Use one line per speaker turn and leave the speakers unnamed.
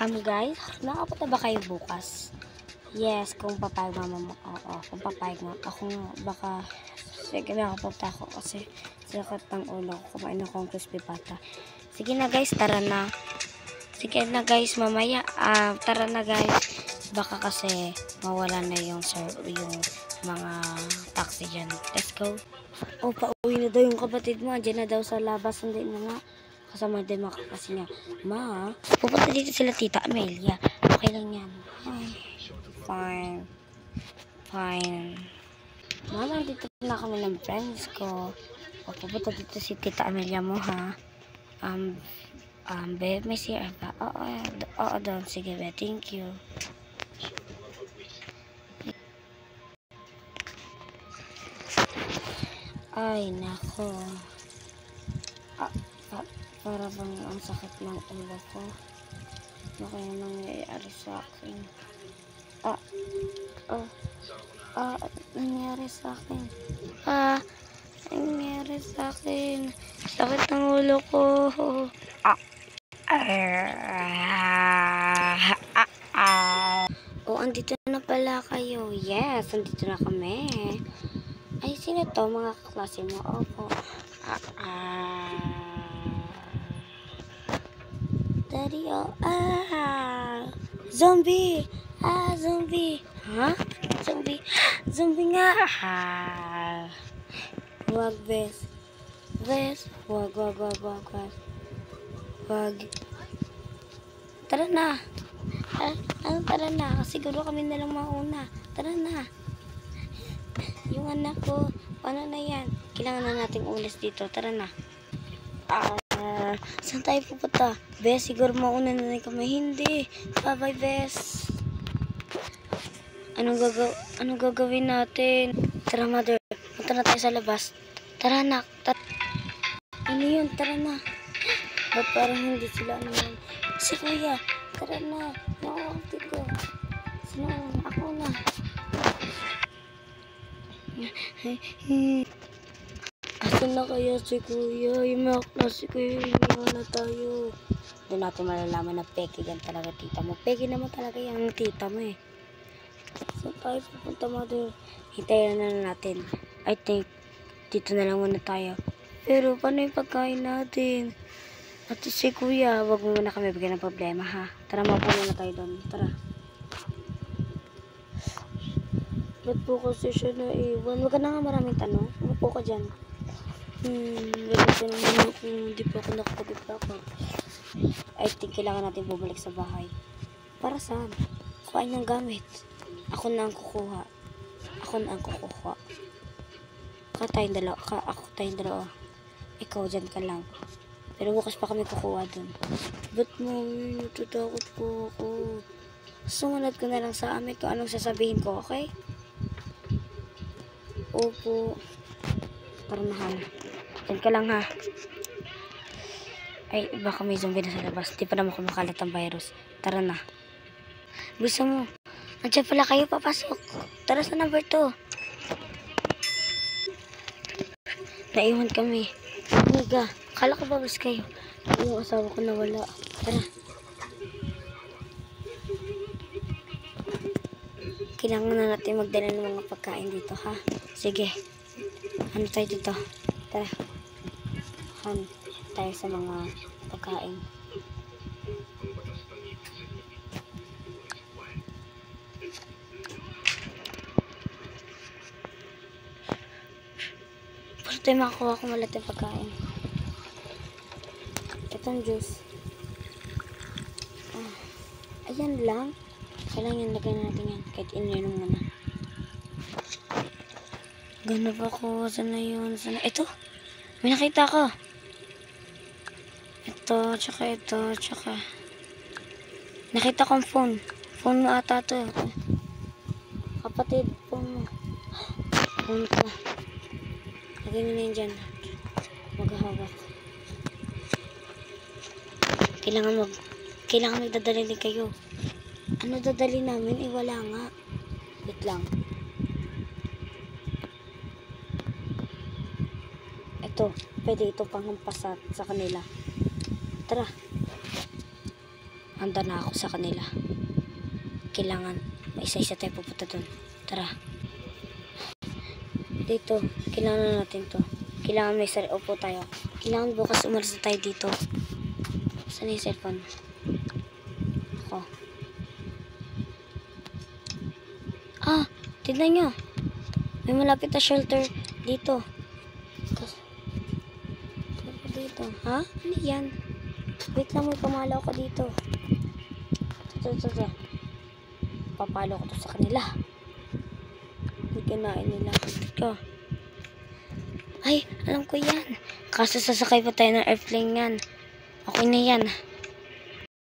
Guys, nakapunta ba kayo bukas? Yes, kung papayag mama mo. Oo, kung papayag nga. Ako nga, baka, sige nakapunta ako kasi sakit ng ulo ko. Kumain ako ng crispy pata. Sige na guys, tara na. Sige na guys, mamaya. Tara na guys. Baka kasi mawala na yung mga taxi dyan. Let's go. O, pauwi na daw yung kapatid mo. Diyan na daw sa labas. Hindi na nga. Kasama din kasi niya. Ma, pupunta dito sila Tita Amelia. Okay lang yan. Ay, fine. Fine. Mama, dito na kami ng friends ko. O, pupunta dito si Tita Amelia mo, ha? Babe, may CR ba? Oo, doon. Sige, be. Thank you. Ay, nako. Para bang ang sakit ng ulo ko. Ano kaya nangyayari sa akin? Nangyari sa akin. Nangyari sa akin. Sakit ng ulo ko. Andito na pala kayo. Yes, andito na kami. Ay, sino to? Mga kaklase mo? Opo. Daddy, zombie! Zombie! Ha? Zombie? Zombie nga! Wag, Bes. Bes, wag. Wag. Tara na. Tara na. Siguro kami na lang mauna. Tara na. Yung anak ko, paano na yan? Kailangan na nating ulis dito. Tara na. Saan tayo pupunta? Bes, siguro mauna na rin kami. Hindi. Bye-bye, Bes. Anong gagawin natin? Tara, mother. Punta na tayo sa labas. Tara, anak. Ano yun? Tara na. Ba't parang hindi sila yun? Si kuya. Tara na. Nakakati ko. Sino? Ako na. Asan na kaya si kuya? Imak na si kuya. Iniwan na tayo. Doon natin malalaman na peke yan talaga tita mo. Peke naman talaga yung tita mo eh. Saan tayo pupunta, mother? Hintayin na natin. I think dito na lang muna tayo. Pero paano yung pagkain natin? At si kuya, wag mo na kami bigyan ng problema ha. Tara, mapuno na tayo doon. Tara. Ba't po kasi siya naiwan? Wag ka na nga maraming tanong. Ano po ka dyan? Ganito naman ako. Hindi pa ako nakapag-iplaka. I think kailangan natin bumalik sa bahay. Para saan? Kuhain ng gamit. Ako na ang kukuha. Ako tayong dalawa. Ikaw dyan ka lang. Pero bukas pa kami kukuha dun. Ba't mami? Natatakot po ako. Sumunod ko na lang sa amin kung anong sasabihin ko, okay? Opo. Tara na, Han. Diyan ka lang, ha? Ay, baka may zombie na sa labas. Di pa naman kumakalat ang virus. Tara na. Gusto mo? Andiyan pala kayo, papasok. Tara sa number 2. Naiwan kami. Amiga, kala ko ba bus kayo? Yung asawa ko nawala. Tara. Kailangan na natin magdala ng mga pagkain dito, ha? Sige. Ano tayo dito? Tara. Tayo sa mga pagkain. Paano tayo makakuha kung wala tayong pagkain? Itong juice. Ayan lang. Kailangan yan, lagay natin yan. Kahit ininom mo na. Ganap ako. Sana yun? Ito. May nakita ko. Ito, tsaka. Nakita kong phone. Phone mo ata to. Kapatid, phone mo. Phone ko. Lagay mo na yun dyan. Maghahawak. Kailangan magdadali din kayo. Ano dadali namin? Wala nga. Wait lang. Ito. Pwede ito panghampas sa kanila. Tara. Handa na ako sa kanila. Kailangan, may isa-isa tayo pupunta dun. Tara. Dito, kailangan natin to. Kailangan may upo tayo. Kailangan bukas umalis na tayo dito. Saan yung cellphone? Ako. Ah, tignan nyo. May malapit na shelter dito. Dito. Ha? Ano yan? Wait lang, may pamalaw ko dito. Ito. Papalo ko to sa kanila. Hindi kinain nila. Ito. Ay, alam ko yan. Kaso sasakay pa tayo ng airplane yan. Okay na yan.